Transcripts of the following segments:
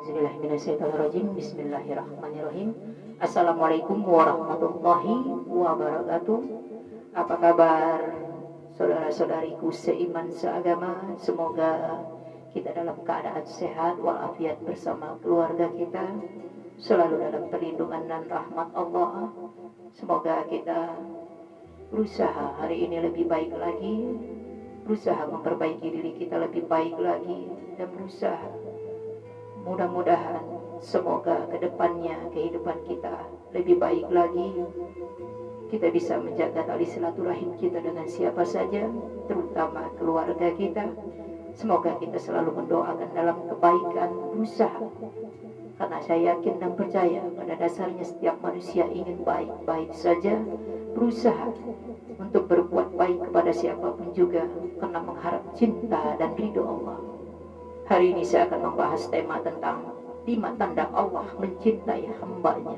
A'udzubillahiminasyaitonirrajim. Bismillahirrahmanirrahim. Assalamualaikum warahmatullahi wabarakatuh. Apa kabar saudara-saudariku seiman seagama? Semoga kita dalam keadaan sehat walafiat bersama keluarga kita, selalu dalam perlindungan dan rahmat Allah. Semoga kita berusaha hari ini lebih baik lagi, berusaha memperbaiki diri kita lebih baik lagi, dan berusaha mudah-mudahan semoga kedepannya kehidupan kita lebih baik lagi. Kita bisa menjaga tali silaturahim kita dengan siapa saja, terutama keluarga kita. Semoga kita selalu mendoakan dalam kebaikan, berusaha. Karena saya yakin dan percaya pada dasarnya setiap manusia ingin baik-baik saja, berusaha untuk berbuat baik kepada siapapun juga, karena mengharap cinta dan ridho Allah. Hari ini saya akan membahas tema tentang 5 tanda Allah mencintai hambanya.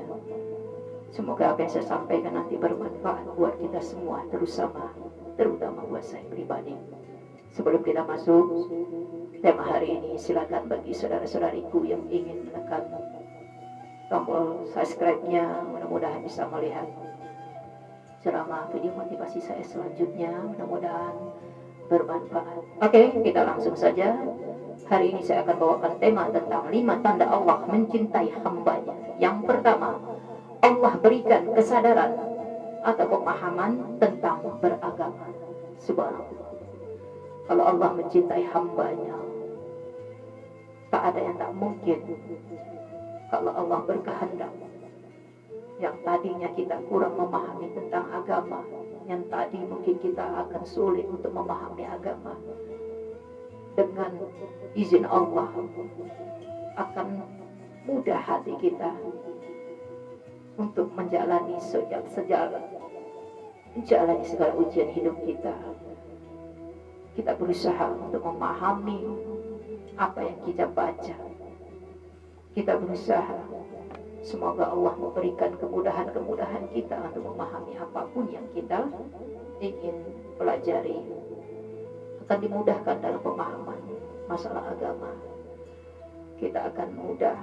Semoga apa yang saya sampaikan nanti bermanfaat buat kita semua, terutama buat saya pribadi. Sebelum kita masuk tema hari ini, silakan bagi saudara-saudariku yang ingin menekan tombol subscribe-nya, mudah-mudahan bisa melihat ceramah video motivasi saya selanjutnya, mudah-mudahan bermanfaat. Oke, kita langsung saja. Hari ini saya akan bawakan tema tentang 5 tanda Allah mencintai hambanya. Yang pertama, Allah berikan kesadaran atau pemahaman tentang beragama. Subhanallah. Kalau Allah mencintai hambanya, tak ada yang tak mungkin. Kalau Allah berkehendak, yang tadinya kita kurang memahami tentang agama, yang tadi mungkin kita akan sulit untuk memahami agama, dengan izin Allah akan mudah hati kita untuk menjalani segala ujian hidup kita. Kita berusaha untuk memahami apa yang kita baca. Kita berusaha, semoga Allah memberikan kemudahan-kemudahan kita untuk memahami apapun yang kita ingin pelajari. Akan dimudahkan dalam pemahaman masalah agama. Kita akan mudah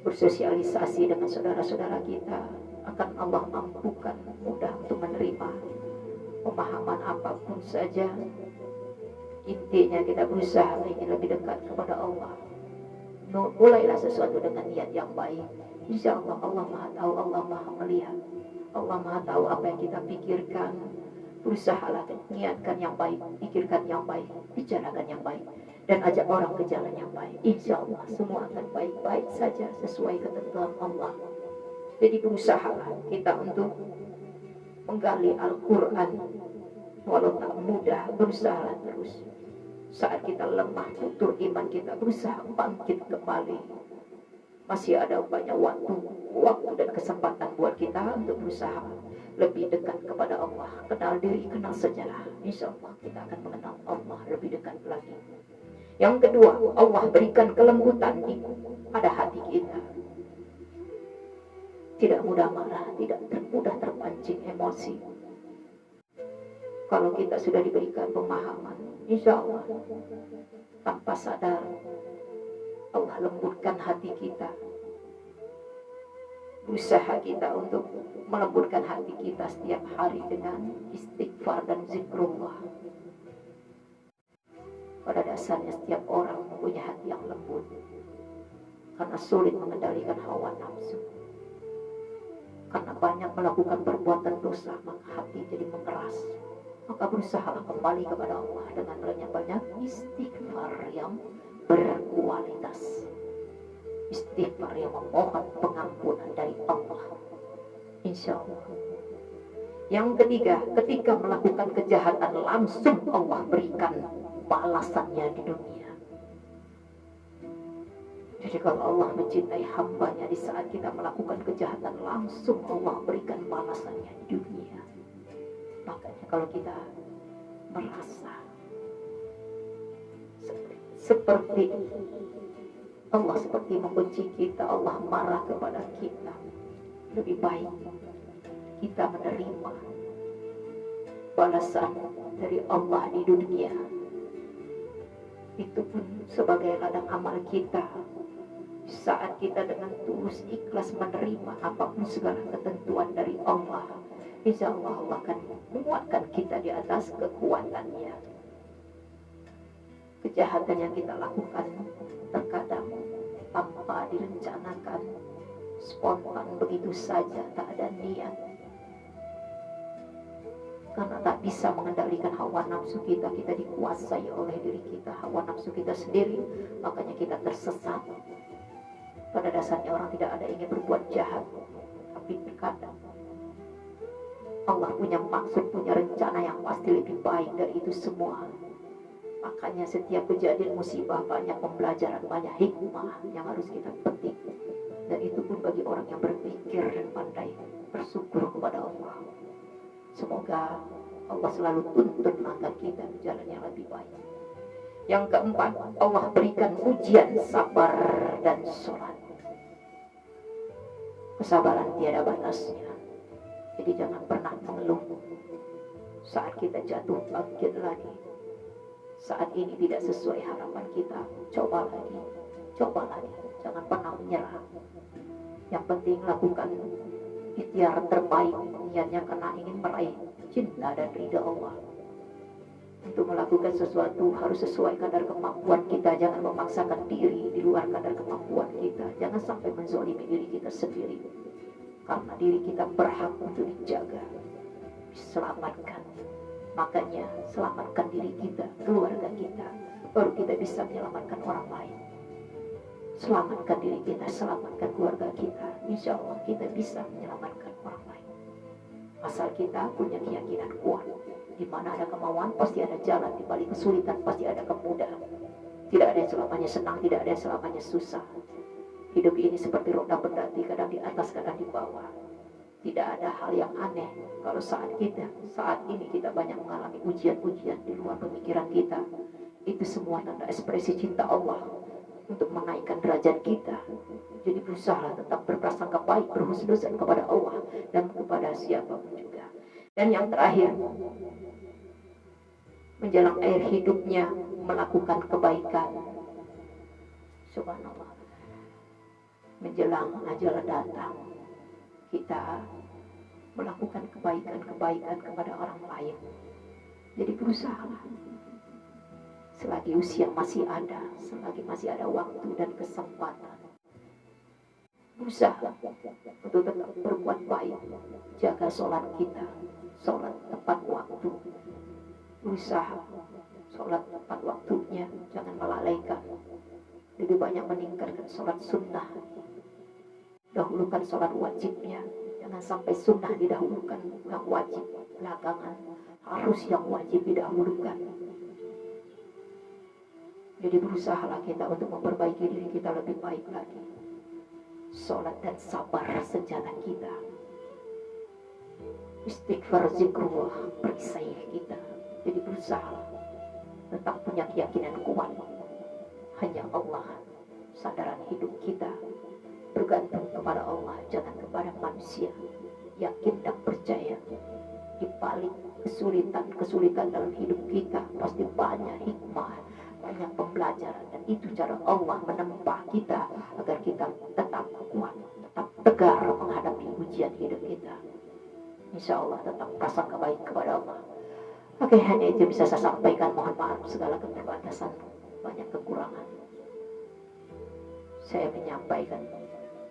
bersosialisasi dengan saudara-saudara kita. Akan Allah mampukan mudah untuk menerima pemahaman apapun saja. Intinya kita berusaha ingin lebih dekat kepada Allah. Mulailah sesuatu dengan niat yang baik. Insya Allah, Allah Maha tahu, Allah Maha melihat, Allah Maha tahu apa yang kita pikirkan. Berusahalah niatkan yang baik, pikirkan yang baik, bicarakan yang baik, dan ajak orang ke jalan yang baik. Insya Allah semua akan baik-baik saja sesuai ketentuan Allah. Jadi berusahalah kita untuk menggali Al-Quran. Walau tak mudah, berusahalah terus. Saat kita lemah, futur iman kita, berusaha bangkit kembali. Masih ada banyak waktu dan kesempatan buat kita untuk berusaha lebih dekat kepada Allah. Kenal diri, kenal sejarah. Insya Allah kita akan mengenal Allah lebih dekat lagi. Yang kedua, Allah berikan kelembutan pada hati kita. Tidak mudah marah, tidak mudah terpancing emosi. Kalau kita sudah diberikan pemahaman, insya Allah tanpa sadar Allah lembutkan hati kita. Berusaha kita untuk melembutkan hati kita setiap hari dengan istighfar dan zikrullah. Pada dasarnya setiap orang mempunyai hati yang lembut, karena sulit mengendalikan hawa nafsu. Karena banyak melakukan perbuatan dosa, maka hati jadi mengeras. Maka berusahalah kembali kepada Allah dengan banyak istighfar yang berkualitas. Istighfar yang memohon pengampunan dari Allah. Insya Allah. Yang ketiga, ketika melakukan kejahatan langsung Allah berikan balasannya di dunia. Jadi kalau Allah mencintai hambanya, di saat kita melakukan kejahatan langsung Allah berikan balasannya di dunia. Makanya kalau kita merasa seperti Allah seperti membenci kita, Allah marah kepada kita, lebih baik kita menerima balasan dari Allah di dunia. Itu pun sebagai ladang amal kita. saat kita dengan tulus ikhlas menerima apapun segala ketentuan dari Allah, insya Allah Allah akan menguatkan kita di atas kekuatannya. Kejahatan yang kita lakukan terkadang tanpa direncanakan, spontan begitu saja, tak ada niat. Karena tak bisa mengendalikan hawa nafsu kita, kita dikuasai oleh diri kita, hawa nafsu kita sendiri, makanya kita tersesat. Pada dasarnya orang tidak ada ingin berbuat jahat, tapi terkadang Allah punya maksud, punya rencana yang pasti lebih baik dari itu semua. Makanya setiap kejadian musibah banyak pembelajaran, banyak hikmah yang harus kita petik. Dan itu pun bagi orang yang berpikir dan pandai bersyukur kepada Allah. Semoga Allah selalu tuntun langkah kita ke jalan yang lebih baik. Yang keempat, Allah berikan ujian sabar dan sholat. Kesabaran tiada batasnya. Jadi jangan pernah mengeluh. Saat kita jatuh, bangkit lagi. Saat ini tidak sesuai harapan kita, coba lagi, coba lagi. Jangan pernah menyerah. Yang penting lakukan ikhtiar terbaik, niatnya karena ingin meraih cinta dan ridha Allah. Untuk melakukan sesuatu harus sesuai kadar kemampuan kita. Jangan memaksakan diri di luar kadar kemampuan kita. Jangan sampai menzalimi diri kita sendiri. Karena diri kita berhak untuk dijaga, diselamatkan. Makanya selamatkan diri kita, keluarga kita, baru kita bisa menyelamatkan orang lain. Selamatkan diri kita, selamatkan keluarga kita, insya Allah kita bisa menyelamatkan orang lain. Asal kita punya keyakinan kuat. Di mana ada kemauan, pasti ada jalan. Di balik kesulitan, pasti ada kemudahan. Tidak ada yang selamanya senang, tidak ada yang selamanya susah. Hidup ini seperti roda berdati, kadang di atas, kadang di bawah. Tidak ada hal yang aneh kalau saat ini kita banyak mengalami ujian-ujian di luar pemikiran kita. Itu semua tanda ekspresi cinta Allah untuk menaikkan derajat kita. Jadi berusaha tetap berprasangka baik, berhusnuzan kepada Allah dan kepada siapapun juga. Dan yang terakhir, menjelang akhir hidupnya melakukan kebaikan. Subhanallah. Menjelang ajal datang, kita melakukan kebaikan-kebaikan kepada orang lain. Jadi berusaha selagi usia masih ada, selagi masih ada waktu dan kesempatan, berusaha untuk tetap berbuat baik. Jaga sholat kita, sholat tepat waktu. Berusaha sholat tepat waktunya, jangan melalaikan. Lebih banyak meningkatkan sholat sunnah, dahulukan sholat wajibnya. Jangan sampai sunnah didahulukan, yang wajib belakangan. Harus yang wajib didahulukan. Jadi berusahalah kita untuk memperbaiki diri kita lebih baik lagi. Sholat dan sabar senjata kita. Istighfar, zikrullah, perisai kita. Jadi berusaha tetap punya keyakinan kuat. Hanya Allah sandaran hidup kita. Bergantung kepada Allah, jangan kepada manusia. Yakin dan percaya di balik kesulitan dalam hidup kita pasti banyak hikmah, banyak pembelajaran, dan itu cara Allah menempa kita agar kita tetap kuat, tetap tegar menghadapi ujian hidup kita. Insya Allah tetap prasangka baik kepada Allah. Oke, hanya itu bisa saya sampaikan. Mohon maaf segala keterbatasan, banyak kekurangan. Saya menyampaikan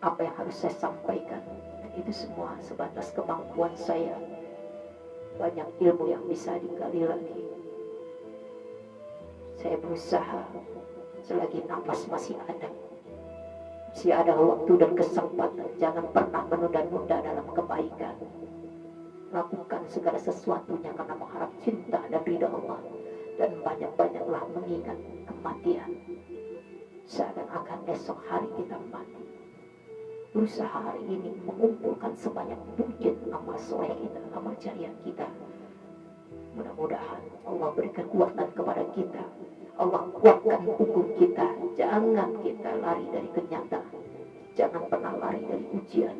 apa yang harus saya sampaikan, dan itu semua sebatas kemampuan saya. Banyak ilmu yang bisa digali lagi. Saya berusaha selagi nafas masih ada waktu dan kesempatan. Jangan pernah menunda-nunda dalam kebaikan. Lakukan segala sesuatunya karena mengharap cinta dan ridha Allah. Dan banyak-banyaklah mengingat kematian. Seakan-akan esok hari kita mati. Berusaha hari ini mengumpulkan sebanyak mungkin amal soleh kita, amal jariah kita. Mudah-mudahan Allah berikan kekuatan kepada kita. Allah kuatkan hukum kita. Jangan kita lari dari kenyataan. Jangan pernah lari dari ujian.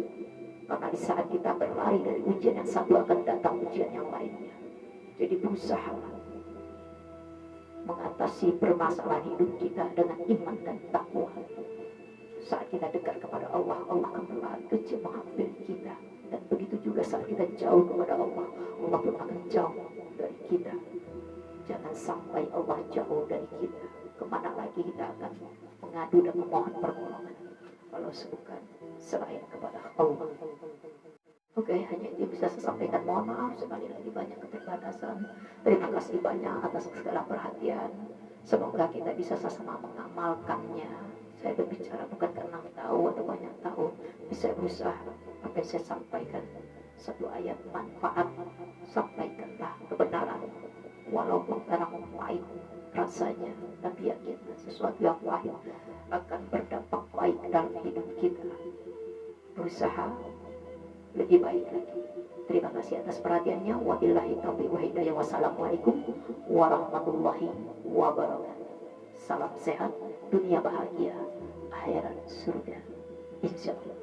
Karena di saat kita berlari dari ujian yang satu akan datang ujian yang lainnya. Jadi berusaha mengatasi permasalahan hidup kita dengan iman dan takwa. Saat kita dekat kepada Allah, Allah akan perlahan kecil mengambil kita. Dan begitu juga saat kita jauh kepada Allah, Allah pun akan jauh dari kita. Jangan sampai Allah jauh dari kita. Kemana lagi kita akan mengadu dan memohon pertolongan kalau bukan selain kepada Allah. Oke, hanya itu bisa saya sampaikan. Mohon maaf sekali lagi banyak keterbatasan. Terima kasih banyak atas segala perhatian. Semoga kita bisa sama-sama mengamalkannya. Saya berbicara bukan karena tahu atau banyak tahu. Bisa berusaha apa yang saya sampaikan. Satu ayat manfaat, sampaikanlah kebenaran. Walaupun barang pahit rasanya, tapi yakin sesuatu yang pahit akan berdampak baik dalam hidup kita. Berusaha lebih baik lagi. Terima kasih atas perhatiannya. Wabillahi taufiq wa hidayah. Wassalamualaikum warahmatullahi wabarakatuh. Salam sehat, dunia bahagia, akhirat surga. Insyaallah.